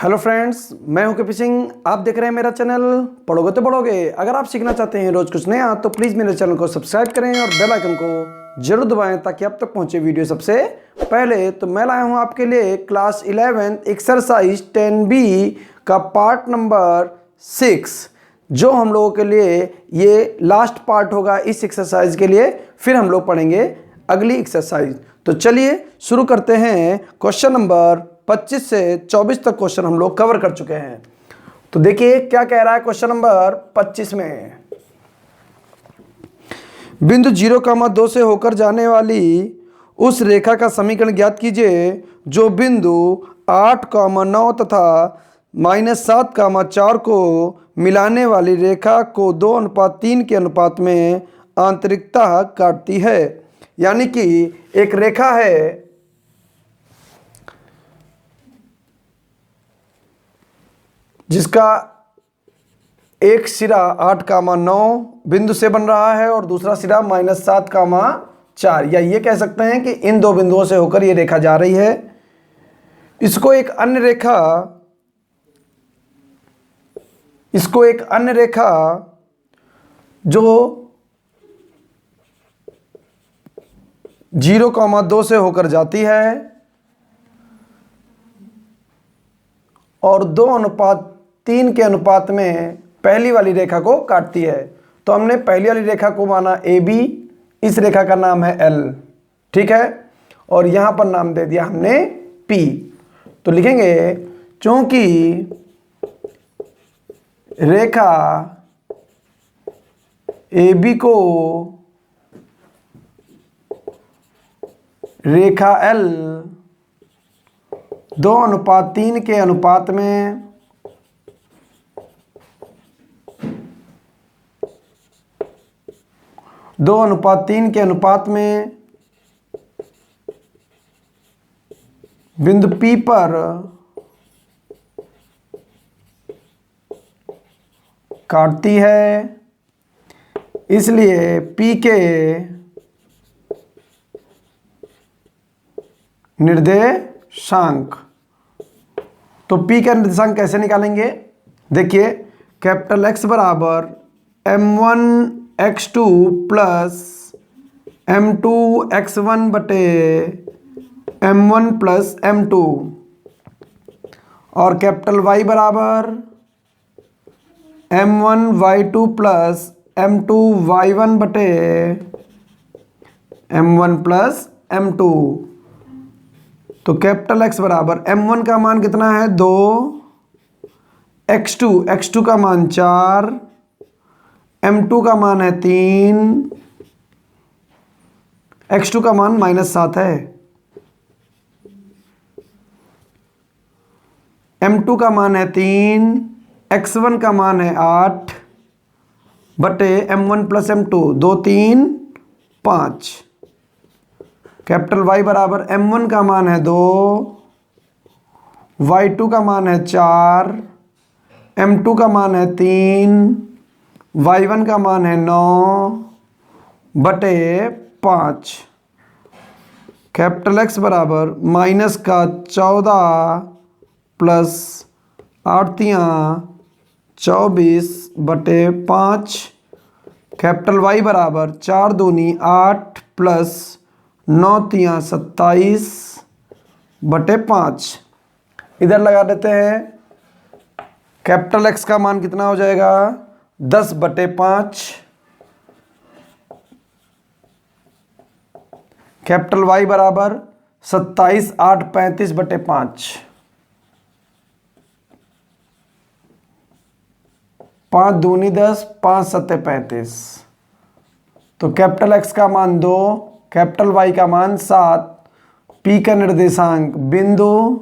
Hello friends, मैं हूं कपि सिंह। आप देख रहे हैं मेरा चैनल पढ़ोगे तो पढ़ोगे। अगर आप सीखना चाहते हैं रोज कुछ नया तो प्लीज़ मेरे चैनल को सब्सक्राइब करें और बेल आइकन को जरूर दबाएं ताकि आप तक पहुंचे वीडियो सबसे पहले। तो मैं लाया हूं आपके लिए क्लास 11 एक्सरसाइज 10B का पार्ट नंबर 6, जो हम लोगों के लिए ये लास्ट पार्ट होगा इस एक्सरसाइज के लिए। फिर हम लोग पढ़ेंगे अगली एक्सरसाइज। तो चलिए शुरू करते हैं। क्वेश्चन नंबर 25 से 24 तक क्वेश्चन हम लोग कवर कर चुके हैं। तो देखिए क्या कह रहा है क्वेश्चन नंबर 25 में। बिंदु 0,2 से होकर जाने वाली उस रेखा का समीकरण ज्ञात कीजिए जो बिंदु 8,9 तथा -7,4 को मिलाने वाली रेखा को 2:3 के अनुपात में आंतरिकता काटती है। यानी कि एक रेखा है जिसका एक सिरा 8,9 बिंदु से बन रहा है और दूसरा सिरा -7,4, या ये कह सकते हैं कि इन दो बिंदुओं से होकर ये रेखा जा रही है। इसको एक अन्य रेखा जो 0,2 से होकर जाती है और 2:3 के अनुपात में पहली वाली रेखा को काटती है। तो हमने पहली वाली रेखा को माना AB, इस रेखा का नाम है L, ठीक है, और यहां पर नाम दे दिया हमने P। तो लिखेंगे चूंकि रेखा AB को रेखा L 2:3 के अनुपात में बिंदु P पर काटती है, इसलिए P के निर्देशांक। तो P का निर्देशांक कैसे निकालेंगे? देखिए, कैपिटल X बराबर m1x2 प्लस m2x1 बटे m1 प्लस m2, और कैपिटल Y बराबर m1y2 प्लस m2y1 बटे m1 प्लस m2। तो कैपिटल X बराबर m1 का मान कितना है 2, x2 का मान 4, m2 का मान है 3, x2 का मान -7 है, m2 का मान है 3, x1 का मान है 8 बटे m1 plus m2, 2 3 5। Capital Y बराबर m1 का मान है 2, y2 का मान है 4, m2 का मान है 3, y1 का मान है 9 बटे 5। कैपिटल X बराबर माइनस का 14 प्लस 8 24 बटे 5। कैपिटल Y बराबर 4 दूनी 8 प्लस 9 27 बटे 5। इधर लगा देते हैं। कैपिटल X का मान कितना हो जाएगा 10 बटे 5। कैपिटल Y बराबर 27 8 35 बटे 5। 5 दूनी 10, 5 सत्ते 35। तो कैपिटल X का मान 2, कैपिटल Y का मान 7, P का निर्देशांक बिंदु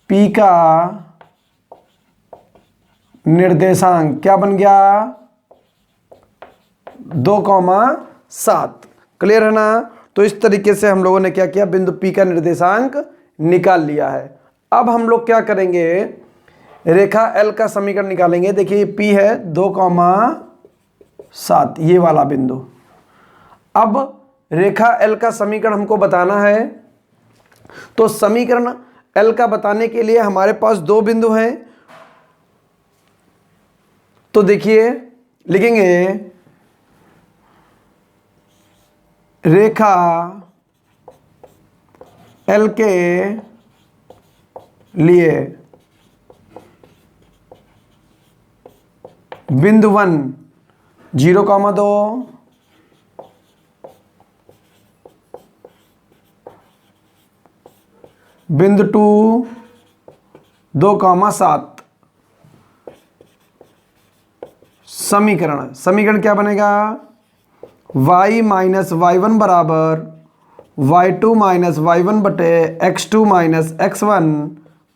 P का निर्देशांक क्या बन गया 2,7। क्लियर है ना? तो इस तरीके से हम लोगों ने क्या किया, बिंदु P का निर्देशांक निकाल लिया है। अब हम लोग क्या करेंगे, रेखा L का समीकरण निकालेंगे। देखिए P है 2,7, ये वाला बिंदु। अब रेखा L का समीकरण हमको बताना है। तो समीकरण एल का बताने के लिए हमारे पास दो बिंदु हैं। तो देखिए लिखेंगे रेखा एल के लिए बिंदु 1 0,2, बिंदु 2 2,7। समीकरण क्या बनेगा? y माइनस y1 बराबर y2 माइनस y1 बटे x2 माइनस x1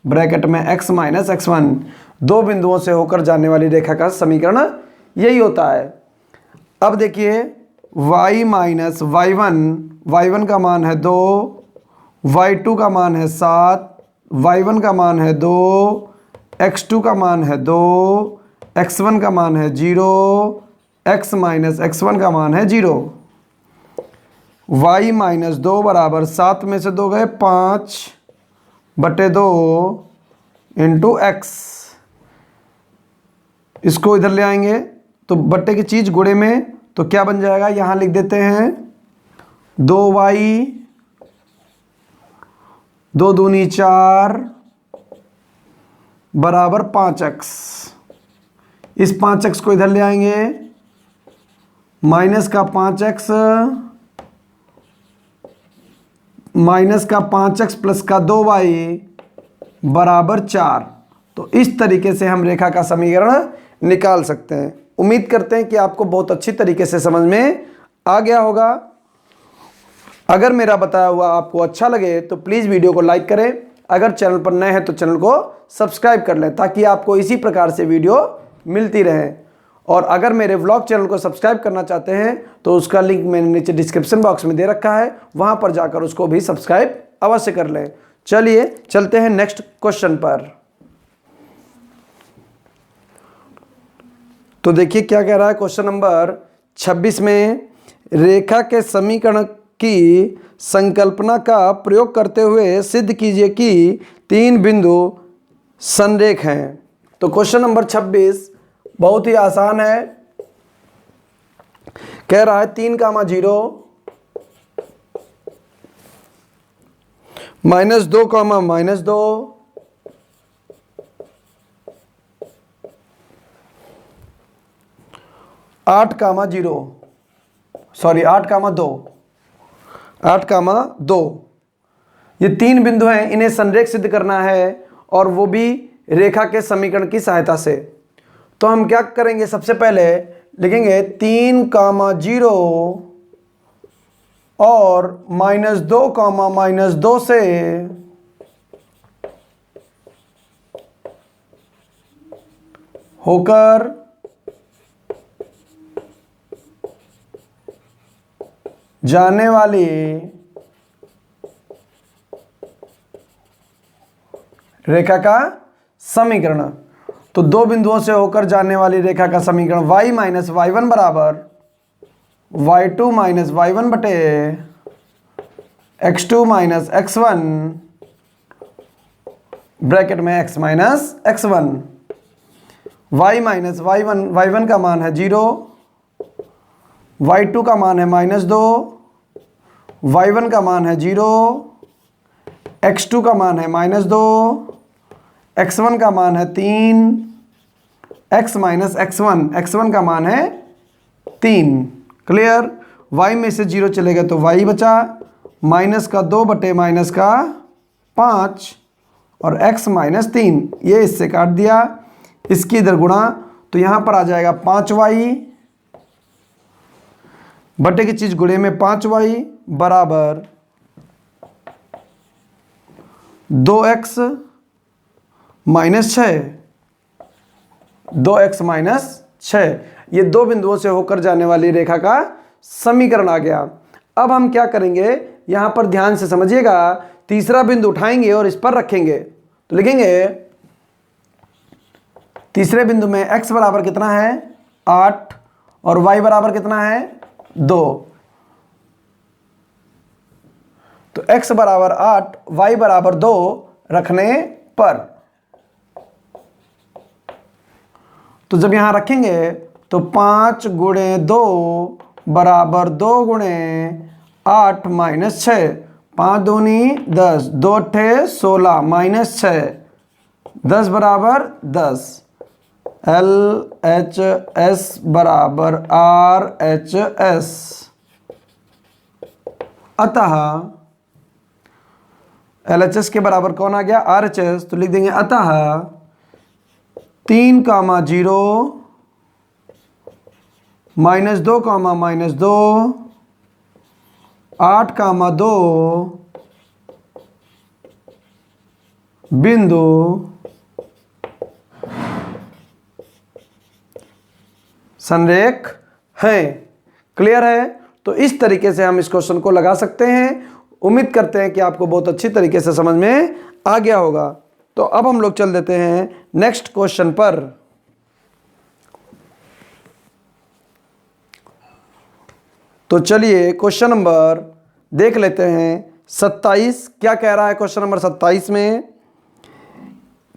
ब्रैकेट में x माइनस x1। दो बिंदुओं से होकर जाने वाली रेखा का समीकरण यही होता है। अब देखिए y माइनस y1 का मान है 2, y2 का मान है 7, y1 का मान है 2, x2 का मान है 2, x1 का मान है 0, x माइनस x1 का मान है 0। y माइनस 2 बराबर 7 में से 2 गए 5 बटे 2 इंटू एक्स। इसको इधर ले आएंगे तो बट्टे की चीज़ गुणे में, तो क्या बन जाएगा? यहाँ लिख देते हैं 2y 2 दूनी 4 बराबर 5x। इस 5x को इधर ले आएंगे, माइनस का 5x माइनस का 5x प्लस का 2y बराबर 4। तो इस तरीके से हम रेखा का समीकरण निकाल सकते हैं। उम्मीद करते हैं कि आपको बहुत अच्छी तरीके से समझ में आ गया होगा। अगर मेरा बताया हुआ आपको अच्छा लगे तो प्लीज़ वीडियो को लाइक करें। अगर चैनल पर नए हैं तो चैनल को सब्सक्राइब कर लें ताकि आपको इसी प्रकार से वीडियो मिलती रहे। और अगर मेरे व्लॉग चैनल को सब्सक्राइब करना चाहते हैं तो उसका लिंक मैंने नीचे डिस्क्रिप्शन बॉक्स में दे रखा है, वहाँ पर जाकर उसको भी सब्सक्राइब अवश्य कर लें। चलिए चलते हैं नेक्स्ट क्वेश्चन पर। तो देखिए क्या कह रहा है क्वेश्चन नंबर 26 में, रेखा के समीकरण की संकल्पना का प्रयोग करते हुए सिद्ध कीजिए कि 3 बिंदु संरेख हैं। तो क्वेश्चन नंबर 26 बहुत ही आसान है। कह रहा है 3,0 -2, -2 8,0 सॉरी 8,2 ये 3 बिंदु हैं, इन्हें संरेख सिद्ध करना है और वो भी रेखा के समीकरण की सहायता से। तो हम क्या करेंगे? सबसे पहले लिखेंगे 3,0 और -2, -2 से होकर जाने वाली रेखा का समीकरण। तो दो बिंदुओं से होकर जाने वाली रेखा का समीकरण y माइनस y1 बराबर y2 माइनस y1 बटे x2 माइनस x1 ब्रैकेट में x minus x1। y minus y1 का मान है 0, y2 का मान है -2, y1 का मान है 0, x2 का मान है -2, x1 का मान है 3, x माइनस x1 का मान है 3। क्लियर? y में से 0 चलेगा तो y बचा, माइनस का 2 बटे माइनस का 5 और x माइनस 3, ये इससे काट दिया, इसकी इधर गुणा, तो यहाँ पर आ जाएगा 5y बटे की चीज़ गुणे में 5y बराबर 2x माइनस 6, 2x माइनस 6। ये दो बिंदुओं से होकर जाने वाली रेखा का समीकरण आ गया। अब हम क्या करेंगे? यहाँ पर ध्यान से समझिएगा, तीसरा बिंदु उठाएंगे और इस पर रखेंगे। तो लिखेंगे तीसरे बिंदु में x बराबर कितना है? 8 और y बराबर कितना है? 2। तो x बराबर 8, y बराबर 2 रखने पर। तो जब यहां रखेंगे तो 5 गुणे 2 बराबर 2 गुणे 8 माइनस 6, 5 दूनी 10, 2 अट्ठे 16 माइनस 6, 10 बराबर 10। LHS बराबर RHS। अतः LHS के बराबर कौन आ गया? RHS। तो लिख देंगे अतः 3,0 माइनस 2, माइनस 2, 8,2 बिंदु संरेख हैं। क्लियर है? तो इस तरीके से हम इस क्वेश्चन को लगा सकते हैं। उम्मीद करते हैं कि आपको बहुत अच्छी तरीके से समझ में आ गया होगा। तो अब हम लोग चल देते हैं नेक्स्ट क्वेश्चन पर। तो चलिए क्वेश्चन नंबर देख लेते हैं 27। क्या कह रहा है क्वेश्चन नंबर 27 में?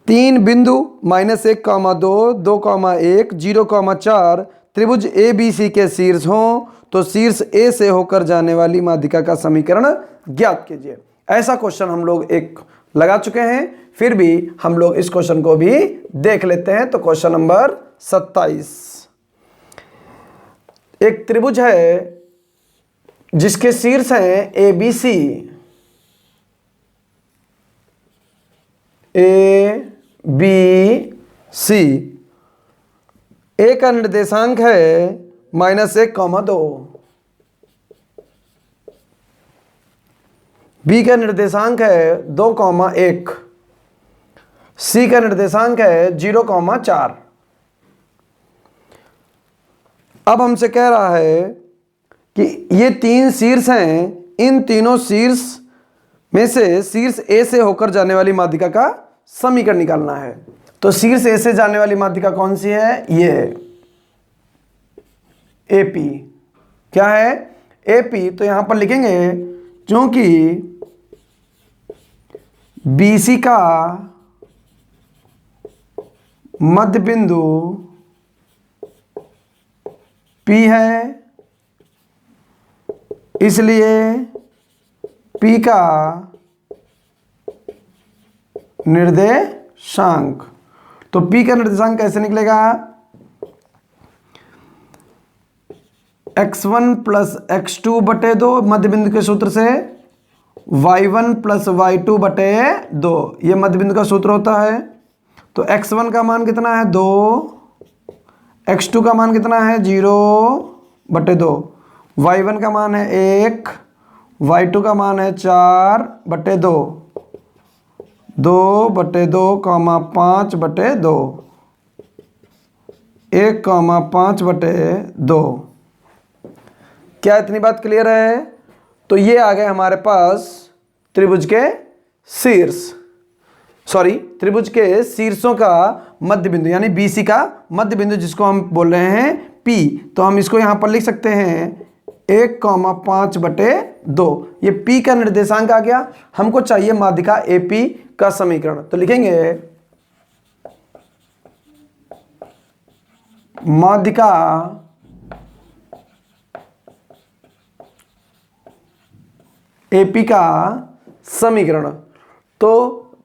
3 बिंदु -1,2, 2,1, 0,4 त्रिभुज ABC के शीर्ष हों तो शीर्ष A से होकर जाने वाली माध्यिका का समीकरण ज्ञात कीजिए। ऐसा क्वेश्चन हम लोग एक लगा चुके हैं, फिर भी हम लोग इस क्वेश्चन को भी देख लेते हैं। तो क्वेश्चन नंबर 27, एक त्रिभुज है जिसके शीर्ष हैं ABC, ABC। A का निर्देशांक है -1,2, B का निर्देशांक है 2,1, C का निर्देशांक है 0,4। अब हमसे कह रहा है कि ये 3 शीर्ष हैं, इन तीनों शीर्ष में से शीर्ष A से होकर जाने वाली माध्यिका का समीकरण निकालना है। तो शीर्ष A से जाने वाली माध्यिका कौन सी है? ये AP। क्या है? AP। तो यहां पर लिखेंगे क्योंकि BC का मध्य बिंदु P है, इसलिए P का निर्देशांक। तो P का निर्देशांक कैसे निकलेगा? x1 प्लस x2 बटे 2 मध्य बिंदु के सूत्र से, y1 प्लस y2 बटे 2 ये मध्य बिंदु का सूत्र होता है। तो x1 का मान कितना है? 2, x2 का मान कितना है? 0 बटे 2, y1 का मान है 1, y2 का मान है 4 बटे 2, 2 बटे 2, 5 बटे 2, 1, 5 बटे 2। क्या इतनी बात क्लियर है? तो ये आ गए हमारे पास त्रिभुज के शीर्ष, त्रिभुज के शीर्षों का मध्य बिंदु यानी BC का मध्य बिंदु, जिसको हम बोल रहे हैं P। तो हम इसको यहां पर लिख सकते हैं 1,5 बटे 2। ये P का निर्देशांक आ गया। हमको चाहिए माध्यिका AP का समीकरण। तो लिखेंगे माध्यिका AP का समीकरण। तो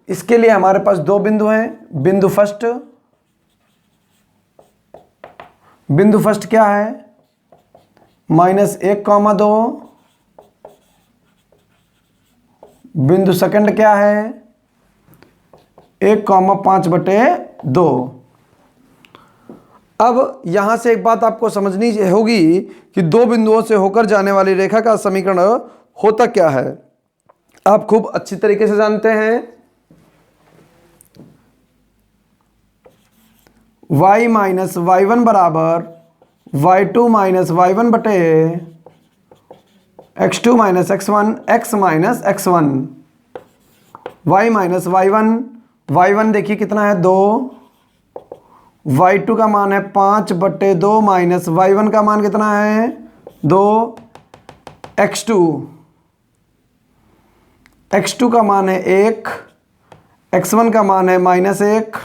इसके लिए हमारे पास 2 बिंदु हैं। बिंदु फर्स्ट क्या है? -1,2। बिंदु सेकंड क्या है? 1,5 बटे 2। अब यहां से एक बात आपको समझनी होगी कि 2 बिंदुओं से होकर जाने वाली रेखा का समीकरण होता क्या है। आप खूब अच्छी तरीके से जानते हैं। y माइनस y1 बराबर y2 माइनस y1 बटे x2 minus x1, x minus x1। y minus y1 देखिए कितना है? 2। y2 का मान है 5 बटे 2 माइनस y1 का मान कितना है? 2। x2 का मान है 1, x1 का मान है -1,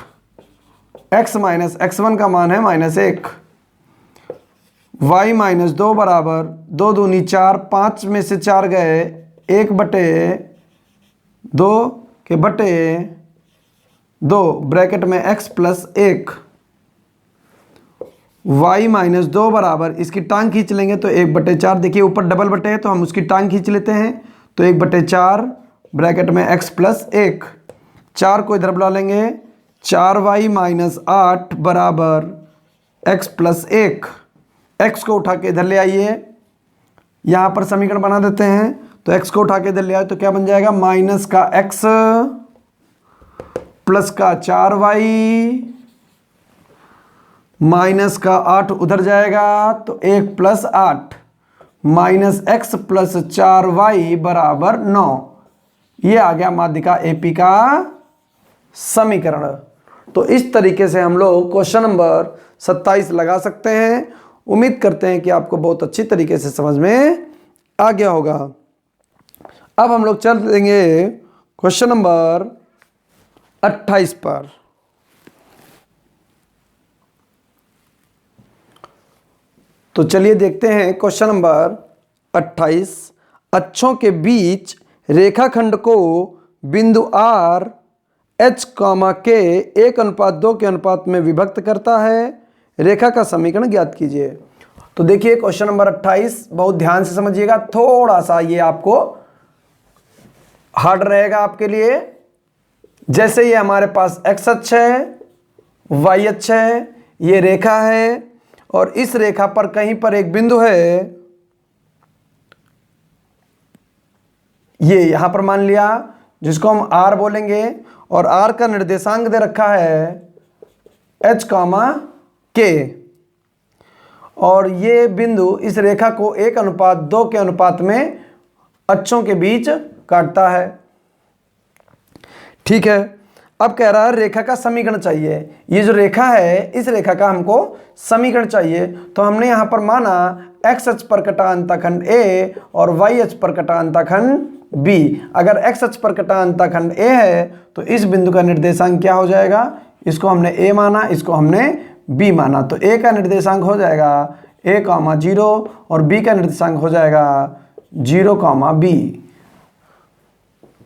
x माइनस x1 का मान है -1, y माइनस 2 बराबर 2 दूनी 4, 5 में से 4 गए 1/2 के बटे 2 ब्रैकेट में x प्लस 1, y माइनस 2 बराबर इसकी टांग खींच लेंगे तो 1/4, देखिए ऊपर डबल बटे है तो हम उसकी टांग खींच लेते हैं तो 1/4 ब्रैकेट में x प्लस 1, 4 को इधर बुला लेंगे, 4y माइनस 8 बराबर x प्लस 1, x को उठा के इधर ले आइए, यहाँ पर समीकरण बना देते हैं तो x को उठा के इधर ले आए तो क्या बन जाएगा, माइनस का x प्लस का 4y माइनस का 8 उधर जाएगा तो 1 plus 8 minus x plus 4y बराबर 9। ये आ गया माध्यिका एपी का समीकरण। तो इस तरीके से हम लोग क्वेश्चन नंबर 27 लगा सकते हैं। उम्मीद करते हैं कि आपको बहुत अच्छी तरीके से समझ में आ गया होगा। अब हम लोग चल देंगे क्वेश्चन नंबर 28 पर। तो चलिए देखते हैं क्वेश्चन नंबर 28। अक्षों के बीच रेखाखंड को बिंदु R H, के 1:2 के अनुपात में विभक्त करता है। रेखा का समीकरण ज्ञात कीजिए। तो देखिए क्वेश्चन नंबर 28 बहुत ध्यान से समझिएगा, थोड़ा सा ये आपको हार्ड रहेगा आपके लिए। जैसे ये हमारे पास x अक्ष है, y अक्ष है, ये रेखा है और इस रेखा पर कहीं पर एक बिंदु है, ये यहां पर मान लिया जिसको हम R बोलेंगे और R का निर्देशांक दे रखा है H, K और ये बिंदु इस रेखा को 1:2 के अनुपात में अक्षों के बीच काटता है। ठीक है, अब कह रहा है रेखा का समीकरण चाहिए। ये जो रेखा है इस रेखा का हमको समीकरण चाहिए। तो हमने यहाँ पर माना x अक्ष पर कटा अंतःखंड A और y अक्ष पर कटा अंतःखंड B। अगर x अक्ष पर कटा अंतःखंड A है तो इस बिंदु का निर्देशांक क्या हो जाएगा, इसको हमने A माना, इसको हमने B माना। तो A का निर्देशांक हो जाएगा A, 0 और B का निर्देशांक हो जाएगा 0, B।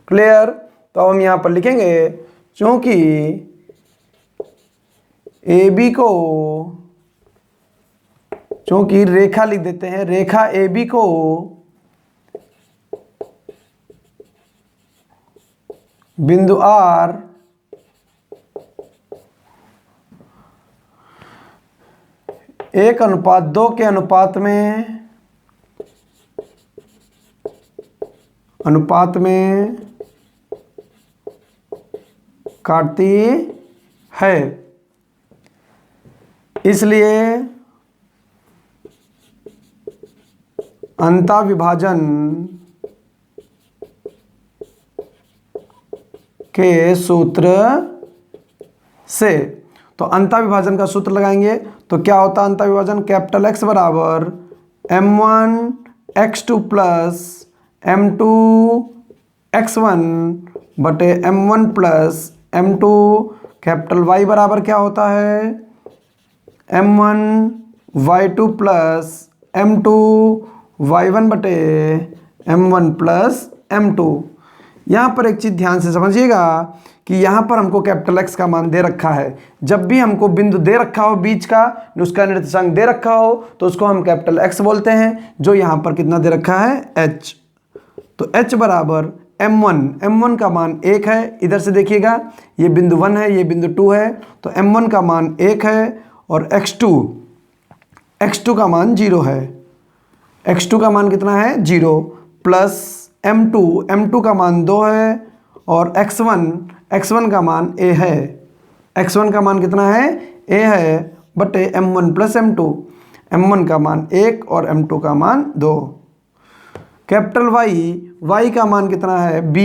क्लियर। तो अब हम यहाँ पर लिखेंगे क्योंकि AB को, क्योंकि रेखा लिख देते हैं, रेखा AB को बिंदु R एक अनुपात 2 के अनुपात में काटती है, इसलिए अंतःविभाजन के सूत्र से, तो अंतःविभाजन का सूत्र लगाएंगे तो क्या होता है अंतःविभाजन, कैपिटल X बराबर m1 x2 plus m2 x1 बटे m1 plus m2, capital Y बराबर क्या होता है m1 y2 plus m2 y1 बटे m1 प्लस m2। यहाँ पर एक चीज़ ध्यान से समझिएगा कि यहाँ पर हमको कैपिटल X का मान दे रखा है। जब भी हमको बिंदु दे रखा हो बीच का, उसका निर्देशांक दे रखा हो तो उसको हम कैपिटल X बोलते हैं। जो यहाँ पर कितना दे रखा है H, तो H बराबर m1 का मान 1 है। इधर से देखिएगा ये बिंदु 1 है, ये बिंदु 2 है, तो m1 का मान 1 है और x2 का मान 0 है। x2 का मान कितना है 0 प्लस m2 का मान 2 है और x1 का मान a है। x1 का मान कितना है a है बटे m1 प्लस m1 का मान 1 और m2 का मान 2। कैपिटल y का मान कितना है b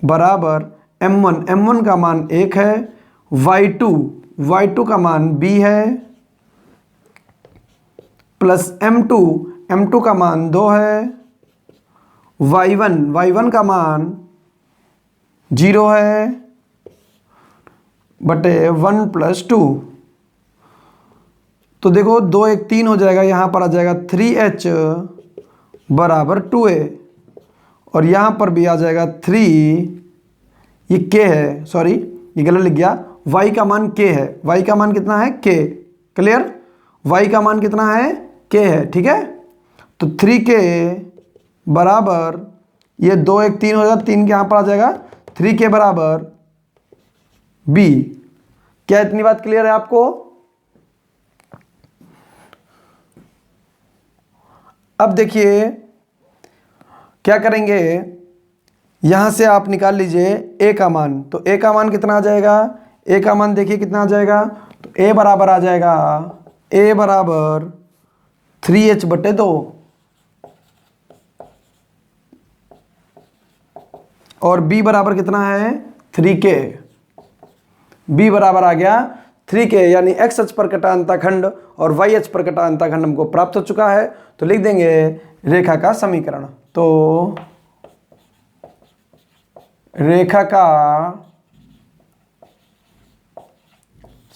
बराबर m1 का मान 1 है, y2 का मान b है प्लस m2 का मान 2 है, y1 का मान 0 है बटे 1+2। तो देखो 2 1 3 हो जाएगा, यहाँ पर आ जाएगा 3h बराबर 2a, और यहाँ पर भी आ जाएगा 3, ये k है, सॉरी ये गलत लिख गया, y का मान k है, y का मान कितना है k, क्लियर, y का मान कितना है k है, ठीक है। तो 3k बराबर ये 2 1 3 हो जाएगा, 3 के यहाँ पर आ जाएगा 3k बराबर b। क्या इतनी बात क्लियर है आपको? अब देखिए क्या करेंगे, यहां से आप निकाल लीजिए a का मान। तो a का मान कितना आ जाएगा, a का मान देखिए कितना आ जाएगा, तो a बराबर आ जाएगा, a बराबर 3h बटे 2, और b बराबर कितना है 3k। b बराबर आ गया 3k, यानी x अक्ष पर कटा अंतःखंड और y अक्ष पर कटा अंतःखंड हमको प्राप्त हो चुका है। तो लिख देंगे रेखा का समीकरण। तो रेखा का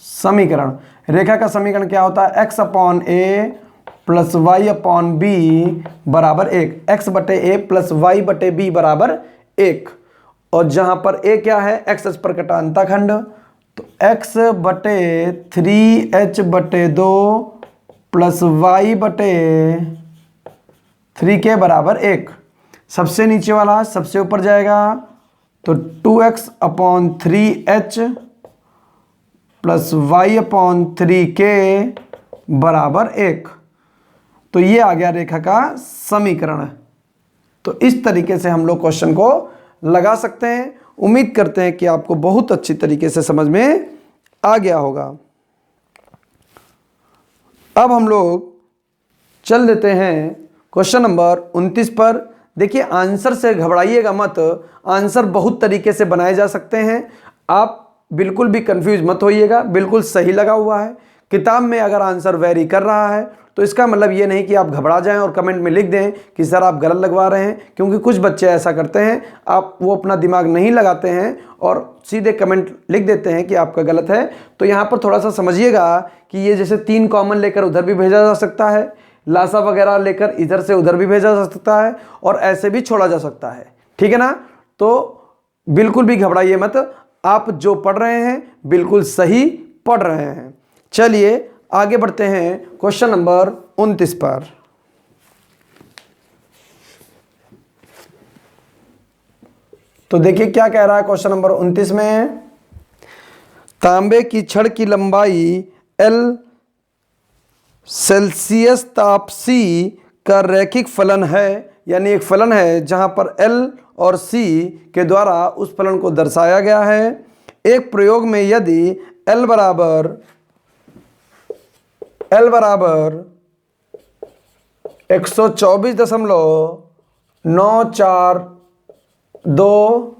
समीकरण, रेखा का समीकरण क्या होता है, x upon a plus Y upon B बराबर 1, x बटे a प्लस वाई बटे बी बराबर 1। और जहां पर a क्या है, x अक्ष पर कटा अंतःखंड, तो x बटे 3h बटे 2 प्लस y बटे 3k बराबर 1। सबसे नीचे वाला सबसे ऊपर जाएगा, तो 2x upon 3h plus y upon 3k बराबर 1। तो ये आ गया रेखा का समीकरण। तो इस तरीके से हम लोग क्वेश्चन को लगा सकते हैं। उम्मीद करते हैं कि आपको बहुत अच्छी तरीके से समझ में आ गया होगा। अब हम लोग चल देते हैं क्वेश्चन नंबर 29 पर। देखिए आंसर से घबराइएगा मत, आंसर बहुत तरीके से बनाए जा सकते हैं, आप बिल्कुल भी कंफ्यूज मत होइएगा, बिल्कुल सही लगा हुआ है। किताब में अगर आंसर वेरी कर रहा है तो इसका मतलब ये नहीं कि आप घबरा जाएं और कमेंट में लिख दें कि सर आप गलत लगवा रहे हैं, क्योंकि कुछ बच्चे ऐसा करते हैं, आप वो अपना दिमाग नहीं लगाते हैं और सीधे कमेंट लिख देते हैं कि आपका गलत है। तो यहाँ पर थोड़ा सा समझिएगा कि ये जैसे 3 कॉमन लेकर उधर भी भेजा जा सकता है, लासा वगैरह लेकर इधर से उधर भी भेजा जा सकता है, और ऐसे भी छोड़ा जा सकता है, ठीक है ना। तो बिल्कुल भी घबराइए मत, आप जो पढ़ रहे हैं बिल्कुल सही पढ़ रहे हैं। चलिए आगे बढ़ते हैं क्वेश्चन नंबर 29 पर। तो देखिए क्या कह रहा है क्वेश्चन नंबर 29 में, तांबे की छड़ की लंबाई L सेल्सियस ताप C का रैखिक फलन है, यानी एक फलन है जहां पर L और C के द्वारा उस फलन को दर्शाया गया है। एक प्रयोग में यदि L बराबर 124.942,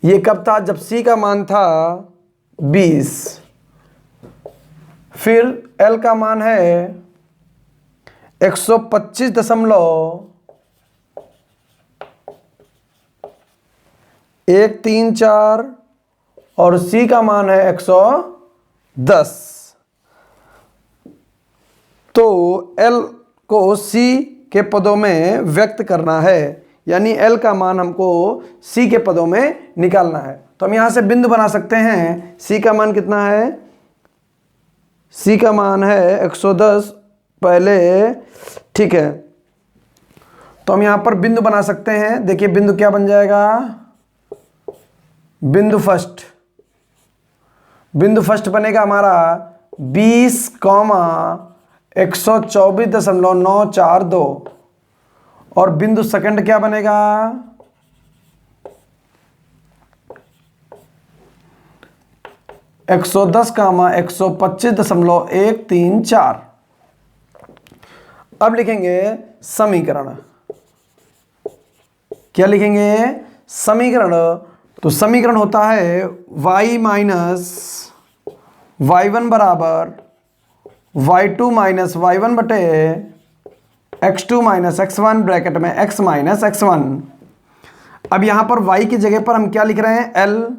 ये कब था, जब C का मान था 20, फिर L का मान है 125.134 और C का मान है 110। तो L को C के पदों में व्यक्त करना है, यानी L का मान हमको C के पदों में निकालना है। तो हम यहां से बिंदु बना सकते हैं। C का मान कितना है, C का मान है 110 पहले, ठीक है। तो हम यहां पर बिंदु बना सकते हैं। देखिए बिंदु क्या बन जाएगा, बिंदु फर्स्ट बनेगा हमारा 20,124.942, और बिंदु सेकंड क्या बनेगा, 110,125.134। अब लिखेंगे समीकरण। क्या लिखेंगे, समीकरण। तो समीकरण होता है y माइनस y1 बराबर y2 माइनस y1 बटे x2 माइनस x1 ब्रैकेट में x माइनस x1। अब यहाँ पर y की जगह पर हम क्या लिख रहे हैं, l,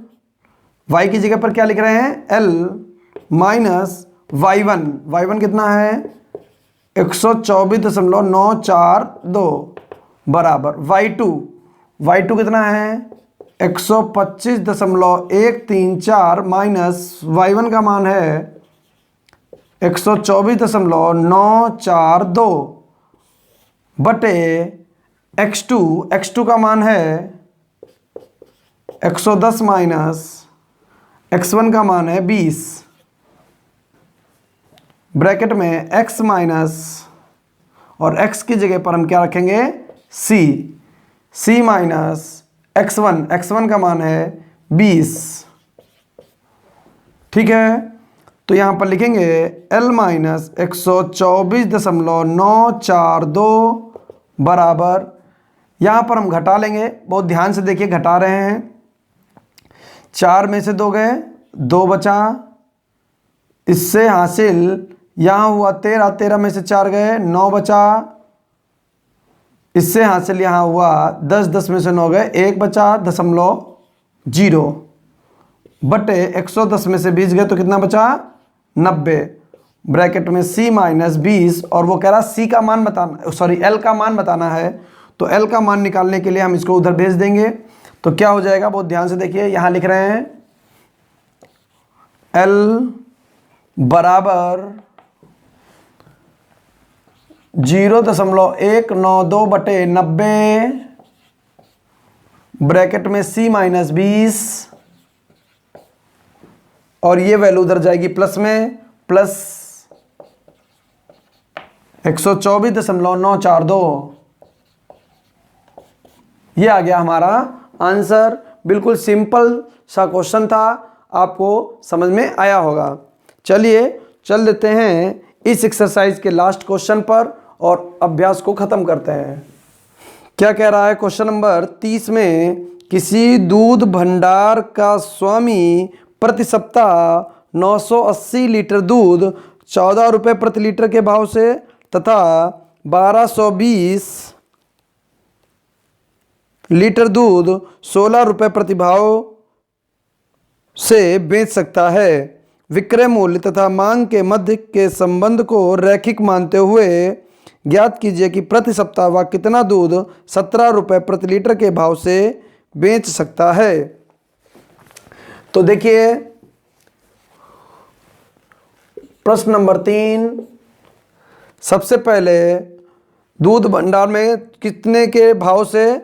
y की जगह पर क्या लिख रहे हैं, l माइनस y1 कितना है 124.942 बराबर y2 कितना है 125.134 माइनस y1 का मान है 124.942 बटे x2 का मान है 110 माइनस x1 का मान है 20 ब्रैकेट में x माइनस और x की जगह पर हम क्या रखेंगे c माइनस x1 का मान है 20। ठीक है, तो यहाँ पर लिखेंगे l माइनस 124.942 बराबर, यहाँ पर हम घटा लेंगे, बहुत ध्यान से देखिए घटा रहे हैं, 4 में से 2 गए, 2 बचा, इससे हासिल यहाँ हुआ 13 में से 4 गए, 9 बचा, इससे हासिल यहाँ हुआ 10 में से 9 गए, 1 बचा, 0 बटे 110 में से 20 गए तो कितना बचा 90 ब्रैकेट में c माइनस 20 और वो कह रहा c का मान बताना, सॉरी l का मान बताना है, तो l का मान निकालने के लिए हम इसको उधर भेज देंगे। तो क्या हो जाएगा, बहुत ध्यान से देखिए, यहाँ लिख रहे हैं l बराबर 0.192 बटे 90 ब्रैकेट में c माइनस 20 और ये वैल्यू उधर जाएगी प्लस में, प्लस 124.942, ये आ गया हमारा आंसर। बिल्कुल सिंपल सा क्वेश्चन था, आपको समझ में आया होगा। चलिए चल देते हैं इस एक्सरसाइज के लास्ट क्वेश्चन पर और अभ्यास को ख़त्म करते हैं। क्या कह रहा है क्वेश्चन नंबर 30 में, किसी दूध भंडार का स्वामी प्रति सप्ताह 980 लीटर दूध 14 रुपये प्रति लीटर के भाव से तथा 1220 लीटर दूध 16 रुपये प्रति भाव से बेच सकता है। विक्रय मूल्य तथा मांग के मध्य के संबंध को रैखिक मानते हुए ज्ञात कीजिए कि प्रति सप्ताह वह कितना दूध 17 रुपये प्रति लीटर के भाव से बेच सकता है। तो देखिए प्रश्न नंबर 3, सबसे पहले दूध भंडार में कितने के भाव से,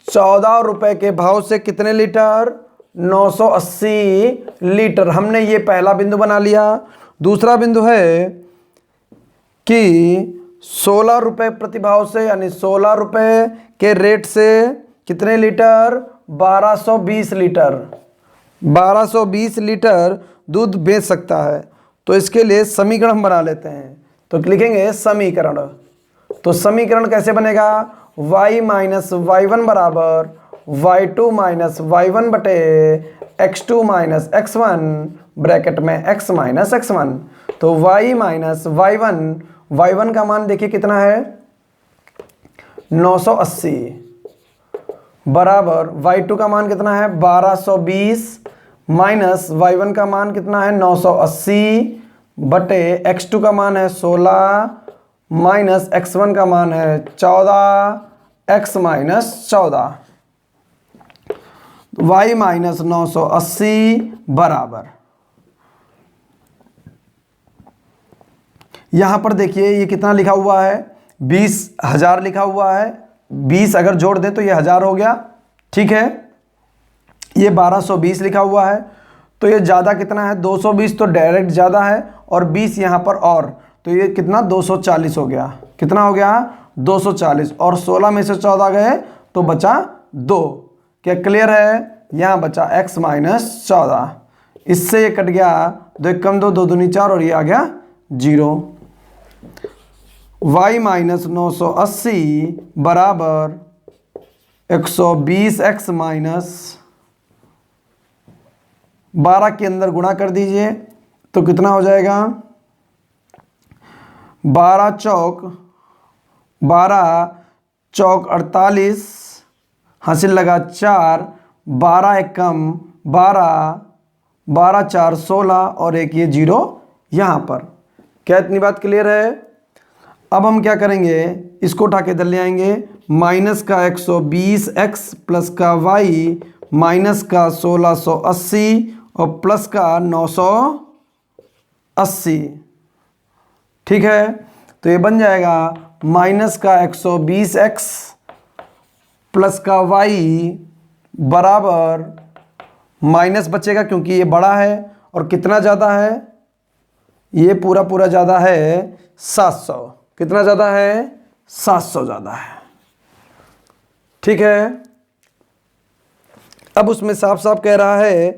14 रुपये के भाव से कितने लीटर, 980 लीटर। हमने ये पहला बिंदु बना लिया। दूसरा बिंदु है कि 16 रुपये प्रति भाव से, यानी 16 रुपये के रेट से कितने लीटर, 1220 लीटर, 1220 लीटर दूध बेच सकता है। तो इसके लिए समीकरण हम बना लेते हैं। तो लिखेंगे समीकरण। तो समीकरण कैसे बनेगा, y माइनस y1 बराबर y2 माइनस y1 बटे x2 माइनस x1 ब्रैकेट में x माइनस x1। तो y माइनस y1 का मान देखिए कितना है 980 बराबर y2 का मान कितना है 1220 माइनस y1 का मान कितना है 980 बटे x2 का मान है 16 माइनस x1 का मान है 14 x माइनस 14, y माइनस 980 बराबर, यहाँ पर देखिए ये कितना लिखा हुआ है 20,000 लिखा हुआ है, 20 अगर जोड़ दें तो ये 1000 हो गया। ठीक है, ये 1220 लिखा हुआ है, तो ये ज़्यादा कितना है 220 तो डायरेक्ट ज़्यादा है और 20 यहाँ पर और, तो ये कितना 240 हो गया। कितना हो गया 240 और 16 में से 14 गए तो बचा 2। क्या क्लियर है, यहाँ बचा x माइनस 14, इससे ये कट गया 2 एक कम 2 2 दूनी 4 और ये आ गया 0। y माइनस 980 बराबर 120x माइनस 12 के अंदर गुणा कर दीजिए तो कितना हो जाएगा 12 चौक 48 हासिल लगा 4, 12 एकम 12, 12 4 16 और एक ये 0 यहाँ पर। क्या इतनी बात क्लियर है? अब हम क्या करेंगे, इसको उठा के इधर ले आएंगे। माइनस का 120x प्लस का y माइनस का 1680 और प्लस का 980। ठीक है, तो ये बन जाएगा माइनस का 120x प्लस का y बराबर, माइनस बचेगा क्योंकि ये बड़ा है और कितना ज़्यादा है, ये पूरा पूरा ज़्यादा है 700। कितना ज़्यादा है? 700 ज़्यादा है। ठीक है, अब उसमें साफ साफ कह रहा है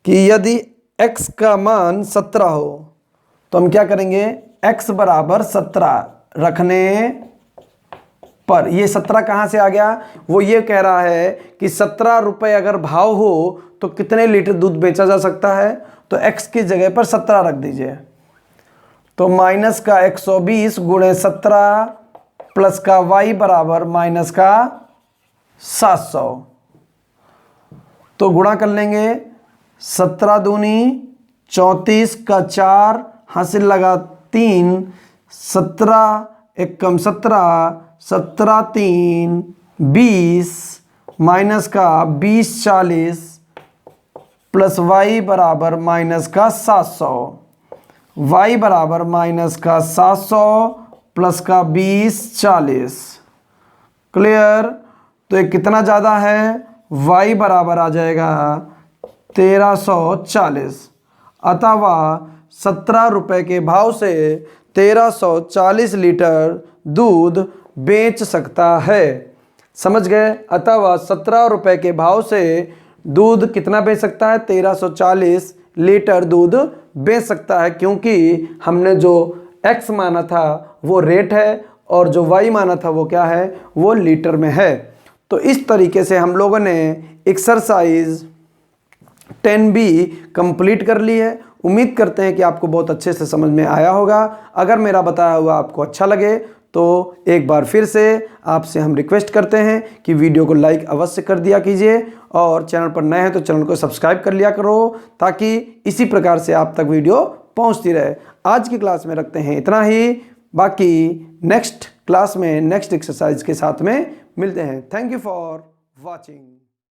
कि यदि x का मान 17 हो तो हम क्या करेंगे, x बराबर 17 रखने पर, ये 17 कहाँ से आ गया, वो ये कह रहा है कि 17 रुपये अगर भाव हो तो कितने लीटर दूध बेचा जा सकता है, तो x की जगह पर 17 रख दीजिए। तो माइनस का 120 गुणे 17 प्लस का y बराबर माइनस का 700। तो गुणा कर लेंगे, 17 दूनी 34 का 4 हासिल लगा 3, 17 एकम 17, 17 3 20 माइनस का 20 40 प्लस y बराबर माइनस का 700। y बराबर माइनस का 700 प्लस का 20 40। क्लियर? तो ये कितना ज़्यादा है, y बराबर आ जाएगा 1340। अथवा 17 रुपये के भाव से 1340 लीटर दूध बेच सकता है। समझ गए? अथवा 17 रुपये के भाव से दूध कितना बेच सकता है, 1340 लीटर दूध बेच सकता है, क्योंकि हमने जो x माना था वो रेट है और जो y माना था वो क्या है, वो लीटर में है। तो इस तरीके से हम लोगों ने एक्सरसाइज 10B कंप्लीट कर ली है। उम्मीद करते हैं कि आपको बहुत अच्छे से समझ में आया होगा। अगर मेरा बताया हुआ आपको अच्छा लगे तो एक बार फिर से आपसे हम रिक्वेस्ट करते हैं कि वीडियो को लाइक अवश्य कर दिया कीजिए और चैनल पर नए हैं तो चैनल को सब्सक्राइब कर लिया करो, ताकि इसी प्रकार से आप तक वीडियो पहुंचती रहे। आज की क्लास में रखते हैं इतना ही, बाकी नेक्स्ट क्लास में नेक्स्ट एक्सरसाइज के साथ में मिलते हैं। Thank you for watching.